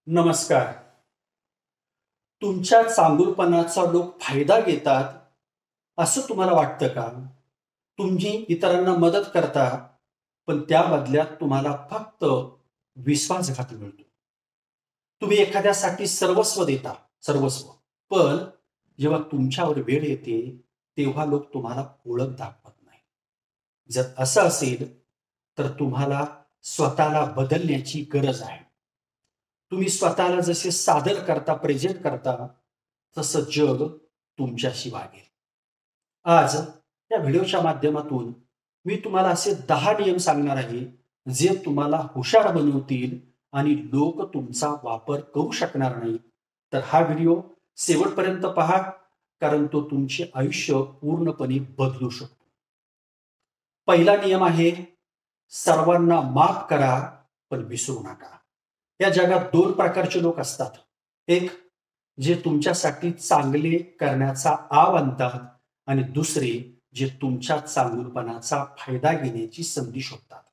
नमस्कार. तुमच्या चांगुलपणाचा लोक फायदा घेतात असं तुम्हाला वाटतं का? तुम्ही इतरांना मदत करता, पण त्या बदल्यात तुम्हाला फक्त विश्वासघात मिळतो. तुम्ही एखाद्यासाठी सर्वस्व देता, सर्वस्व. पण जेव्हा तुमच्यावर वेळ येते, तेव्हा लोक तुम्हाला ओळख दाखवत नाही. जर असं असेल, तर तुम्हाला स्वतःला बदलण्याची गरज आहे. तुम्ही स्वतःला जसे सादर करता, प्रेझेंट करता, तसं जग तुमच्याशी वागेल. आज या व्हिडिओच्या माध्यमातून मी तुम्हाला असे 10 नियम सांगणार आहे, जे तुम्हाला हुशार बनवतील आणि लोक तुमचा वापर करू शकणार नाही. तर हा व्हिडिओ शेवटपर्यंत पहा, कारण तो तुमचे आयुष्य पूर्णपणे बदलू शकतो. पहिला नियम आहे, सर्वांना माफ करा, पण विसरू नका. या जगात 2 प्रकारचे लोक असतात. एक, जे तुमच्यासाठी चांगले करण्याचा आव आणतात आणि दुसरे, जे तुमच्या चांगुलपणाचा फायदा घेण्याची संधी शोधतात.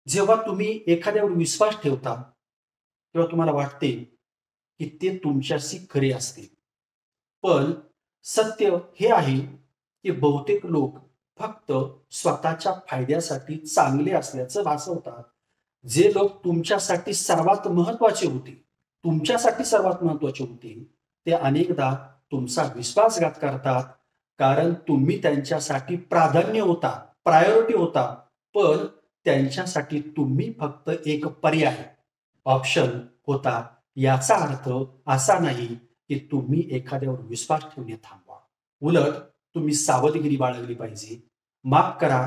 जेव्हा तुम्ही एखाद्यावर विश्वास ठेवता, तेव्हा तुम्हाला वाटते, की ते तुमच्याशी खरे असतील. पण सत्य हे आहे, की बहुतेक लोक फक्त स्वतःच्या फायद्यासाठी चांगले असल्याचं भासवतात. जे लोक तुमच्यासाठी सर्वात महत्वाचे होते, ते अनेकदा तुमचा विश्वासघात करतात, कारण तुम्ही त्यांच्यासाठी प्राधान्य होता, प्रायोरिटी होता. पण त्यांच्यासाठी तुम्ही फक्त एक पर्याय, ऑप्शन होता. याचा अर्थ असा नाही, की तुम्ही एखाद्यावर विश्वास ठेवणे थांबवा. उलट तुम्ही सावधगिरी बाळगली पाहिजे. माफ करा,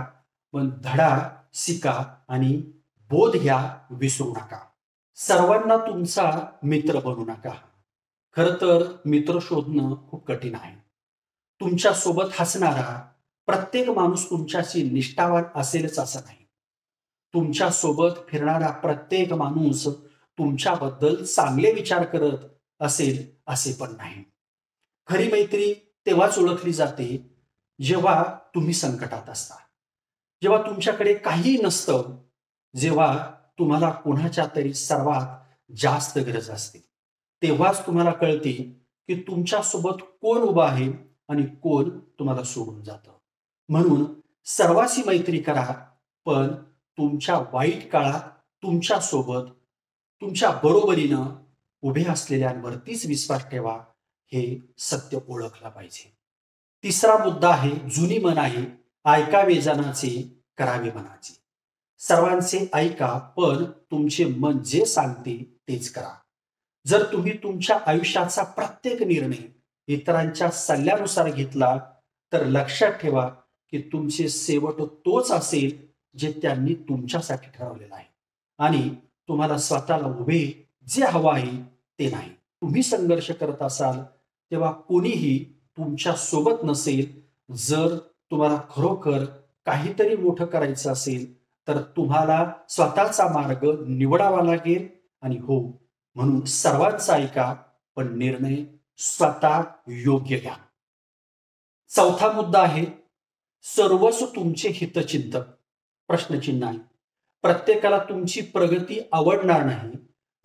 पण धडा शिका आणि बोध घ्या, विसरू नका. सर्वांना तुमचा मित्र बनू नका. खरं तर मित्र शोधणं खूप कठीण आहे. तुमच्यासोबत हसणारा प्रत्येक माणूस तुमच्याशी निष्ठावान असेलच असं नाही. तुमच्यासोबत फिरणारा प्रत्येक माणूस तुमच्याबद्दल चांगले विचार करत असेल असे पण नाही. खरी मैत्री तेव्हाच ओळखली जाते, जेव्हा तुम्ही संकटात असता, जेव्हा तुमच्याकडे काहीही नसतं, जेव्हा तुम्हाला कोणाच्या तरी सर्वात जास्त गरज असते. तेव्हाच तुम्हाला कळते, की तुमच्यासोबत कोण उभं आहे आणि कोण तुम्हाला सोडून जातं. म्हणून सर्वांशी मैत्री करा, पण तुमच्या वाईट काळात तुमच्यासोबत, तुमच्या बरोबरीनं उभे असलेल्यांवरतीच विश्वास ठेवा. हे सत्य ओळखलं पाहिजे. तिसरा मुद्दा आहे, जुनी म्हण आहे, ऐकावे जनाचे, करावे मनाचे. सर्वांचे ऐका, पण तुमचे मन जे सांगते तेच करा. जर तुम्ही तुमच्या आयुष्याचा प्रत्येक निर्णय इतरांच्या सल्ल्यानुसार घेतला, तर लक्षात ठेवा, की तुमचे शेवट तोच असेल, जे त्यांनी तुमच्यासाठी ठरवलेलं आहे. आणि तुम्हाला स्वतःला उभे जे हवं आहे ते नाही. तुम्ही संघर्ष करत असाल, तेव्हा कोणीही तुमच्या सोबत नसेल. जर तुम्हाला खरोखर काहीतरी मोठं करायचं असेल, तर तुम्हाला स्वतःचा मार्ग निवडावा लागेल. आणि हो, म्हणून सर्वांचा ऐका, पण निर्णय स्वतः योग्य घ्या. चौथा मुद्दा आहे, सर्वस्व तुमचे हितचिंतक. प्रश्नचिन्ह आहे. प्रत्येकाला तुमची प्रगती आवडणार नाही.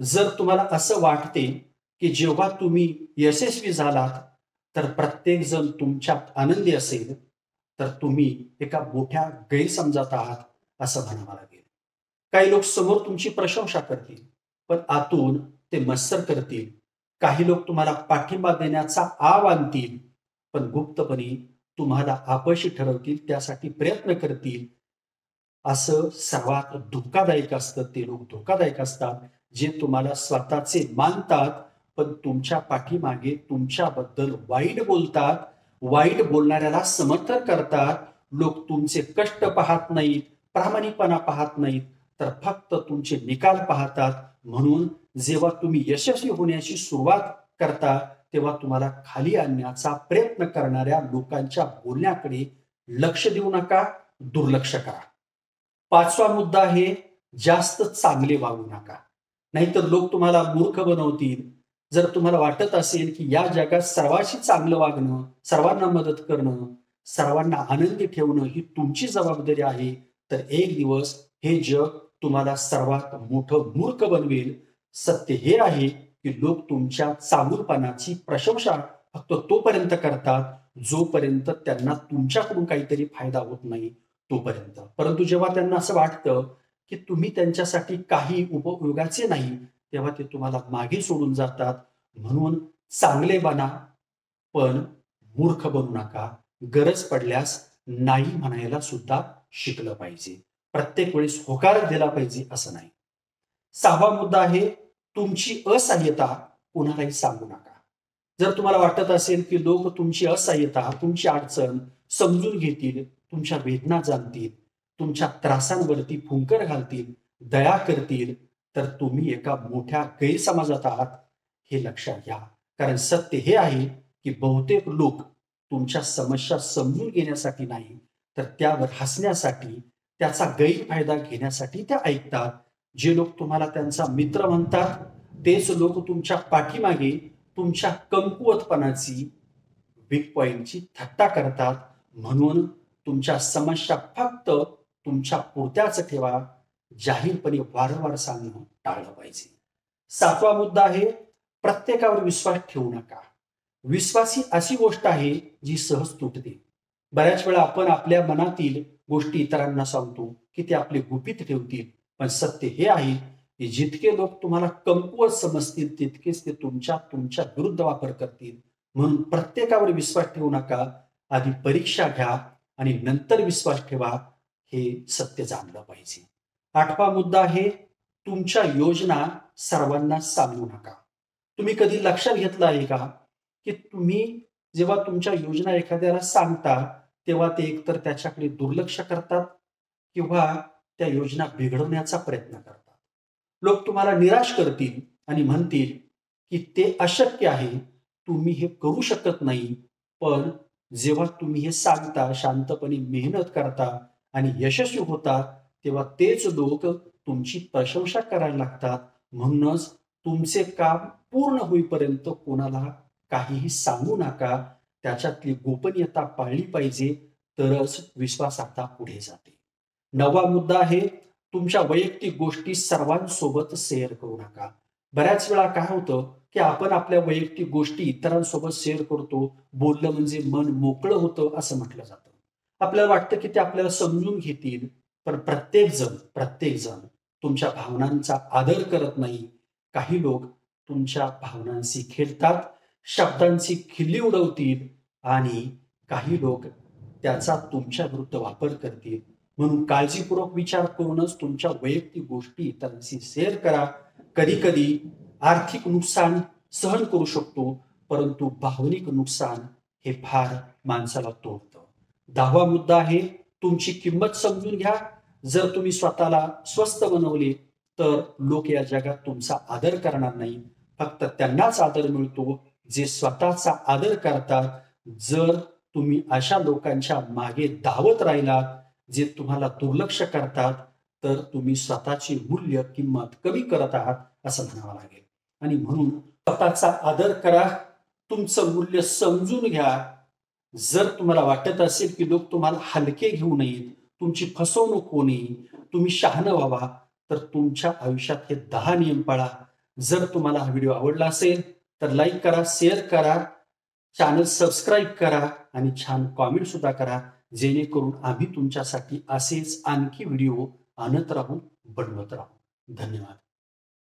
जर तुम्हाला असं वाटते, की जेव्हा तुम्ही यशस्वी झालात, तर प्रत्येकजण तुमच्यात आनंदी असेल, तर तुम्ही एका मोठ्या गैरसमजात आहात असं म्हणावं लागेल. काही लोक समोर तुमची प्रशंसा करतील, पण आतून ते मत्सर करतील. काही लोक तुम्हाला पाठिंबा देण्याचा आव आणतील, पण गुप्तपणे तुम्हाला अपयशी ठरवतील, त्यासाठी प्रयत्न करतील. असं सर्वात धोकादायक असतं. ते लोक धोकादायक असतात, जे तुम्हाला स्वतःचे मानतात, पण तुमच्या पाठीमागे तुमच्याबद्दल वाईट बोलतात. वाईट बोलणाऱ्याला समर्थन करतात. लोक तुमचे कष्ट पाहत नाहीत, प्रामाणिकपणा पाहत नाहीत, तर फक्त तुमचे निकाल पाहतात. म्हणून जेव्हा तुम्ही यशस्वी होण्याची सुरुवात करता, तेव्हा तुम्हाला खाली आणण्याचा प्रयत्न करणाऱ्या लोकांच्या बोलण्याकडे लक्ष देऊ नका, दुर्लक्ष करा. पाचवा मुद्दा आहे, जास्त चांगले वागू नका. नाहीतर लोक तुम्हाला मूर्ख बनवतील. जर तुम्हाला वाटत असेल, की या जगात सर्वांशी चांगलं वागणं, सर्वांना मदत करणं, सर्वांना आनंदी ठेवणं ही तुमची जबाबदारी आहे, तर एक दिवस हे जग तुम्हाला सर्वात मोठं मूर्ख बनवेल. सत्य हे आहे की लोक तुमच्या चांगुलपणाची प्रशंसा फक्त तोपर्यंत करतात जोपर्यंत त्यांना तुमच्याकडून काहीतरी फायदा होत नाही तोपर्यंत. परंतु जेव्हा त्यांना असं वाटतं की तुम्ही त्यांच्यासाठी काही उपयोगाचे नाही, तेव्हा ते तुम्हाला मागे सोडून जातात. म्हणून चांगले बना, पण मूर्ख बनू नका. गरज पडल्यास नाही म्हणायला सुद्धा शिकलं पाहिजे. प्रत्येक वेळेस होकार दिला पाहिजे असं नाही. 6वा मुद्दा आहे तुमची असहाय्यता कुणालाही सांगू नका. जर तुम्हाला वाटत असेल की लोक तुमची असहाय्यता, तुमची अडचण समजून घेतील, तुमच्या वेदना जाणतील, तुमच्या त्रासांवरती फुंकर घालतील, दया करतील, तर तुम्ही एका मोठ्या गैरसमजात आहात हे लक्षात घ्या. कारण सत्य हे आहे की बहुतेक लोक तुमच्या समस्या समजून घेण्यासाठी नाही, तर त्यावर हसण्यासाठी, त्याचा गैरफायदा घेण्यासाठी त्या ऐकतात. जे लोक तुम्हाला त्यांचा मित्र म्हणतात, तेच लोक तुमच्या पाठीमागे तुमच्या कमकुवतपणाची, वीक पॉइंटची थट्टा करतात. म्हणून तुमच्या समस्या फक्त तुमच्या पुरत्याच ठेवा. जाहीरपणे वारंवार सांगणं टाळलं पाहिजे. 7वा मुद्दा आहे प्रत्येकावर विश्वास ठेवू नका. विश्वास ही अशी गोष्ट आहे जी सहज तुटते. बऱ्याच वेळा आपण आपल्या मनातील गोष्टी इतरांना सांगतो की ते आपले गुपित ठेवतील. पण सत्य हे आहे की जितके लोक तुम्हाला कमकुवत समजतील तितकेच ते तुमच्या विरुद्ध वापर करतील. म्हणून प्रत्येकावर विश्वास ठेवू नका. आधी परीक्षा घ्या आणि नंतर विश्वास ठेवा. हे सत्य जाणलं पाहिजे. 8वा मुद्दा आहे तुमच्या योजना सर्वांना सांगू नका. तुम्ही कधी लक्षात घेतलं आहे का की तुम्ही जेव्हा तुमच्या योजना एखाद्याला सांगता तेव्हा ते एकतर त्याच्याकडे दुर्लक्ष करतात किंवा त्या योजना बिघडवण्याचा प्रयत्न करतात. लोक तुम्हाला निराश करतील आणि म्हणतील की ते अशक्य आहे, तुम्ही हे करू शकत नाही. पण जेव्हा तुम्ही हे सांगता, शांतपणे मेहनत करता आणि यशस्वी होता, तेव्हा तेच लोक तुमची प्रशंसा करायला लागतात. म्हणूनच तुमचे काम पूर्ण होईपर्यंत कोणाला काहीही सांगू नका. त्याच्यातली गोपनीयता पाळली पाहिजे, तरच विश्वास आता पुढे जाते. 9वा मुद्दा आहे तुमच्या वैयक्तिक गोष्टी सर्वांसोबत शेअर करू नका. बऱ्याच वेळा काय होतं की आपण आपल्या वैयक्तिक गोष्टी इतरांसोबत शेअर करतो. बोललं म्हणजे मन मोकळं होतं असं म्हटलं जातं. आपल्याला वाटतं की ते आपल्याला समजून घेतील. पण प्रत्येक जण तुमच्या भावनांचा आदर करत नाही. काही लोक तुमच्या भावनांशी खेळतात, शब्दांची खिल्ली उडवतील आणि काही लोक त्याचा तुमच्या विरुद्ध वापर करतील. म्हणून काळजीपूर्वक विचार करूनच तुमच्या वैयक्तिक गोष्टी इतरांशी शेअर करा. कधी कधी आर्थिक नुकसान सहन करू शकतो, परंतु भावनिक नुकसान हे फार माणसाला तोडतं. 10वा मुद्दा आहे तुमची किंमत समजून घ्या. जर तुम्ही स्वतःला स्वस्त बनवले तर लोक या जगात तुमचा आदर करणार नाही. फक्त त्यांनाच आदर मिळतो जे स्वतःचा आदर करतात. जर तुम्ही अशा लोकांच्या मागे धावत राहिला जे तुम्हाला दुर्लक्ष करतात, तर तुम्ही स्वतःची मूल्य किंमत कमी करत आहात असं म्हणावं लागेल. आणि म्हणून स्वतःचा आदर करा, तुमचं मूल्य समजून घ्या. जर तुम्हाला वाटत असेल की लोक तुम्हाला हलके घेऊ नयेत, तुमची फसवणूक होऊ नये, तुम्ही शहाणं व्हावा, तर तुमच्या आयुष्यात हे 10 नियम पाळा. जर तुम्हाला हा व्हिडिओ आवडला असेल तर लाईक करा, शेअर करा, चॅनल सबस्क्राईब करा आणि छान कॉमेंट सुद्धा करा, जेणेकरून आम्ही तुमच्यासाठी असेच आणखी व्हिडिओ आणत राहू, बनवत राहू. धन्यवाद.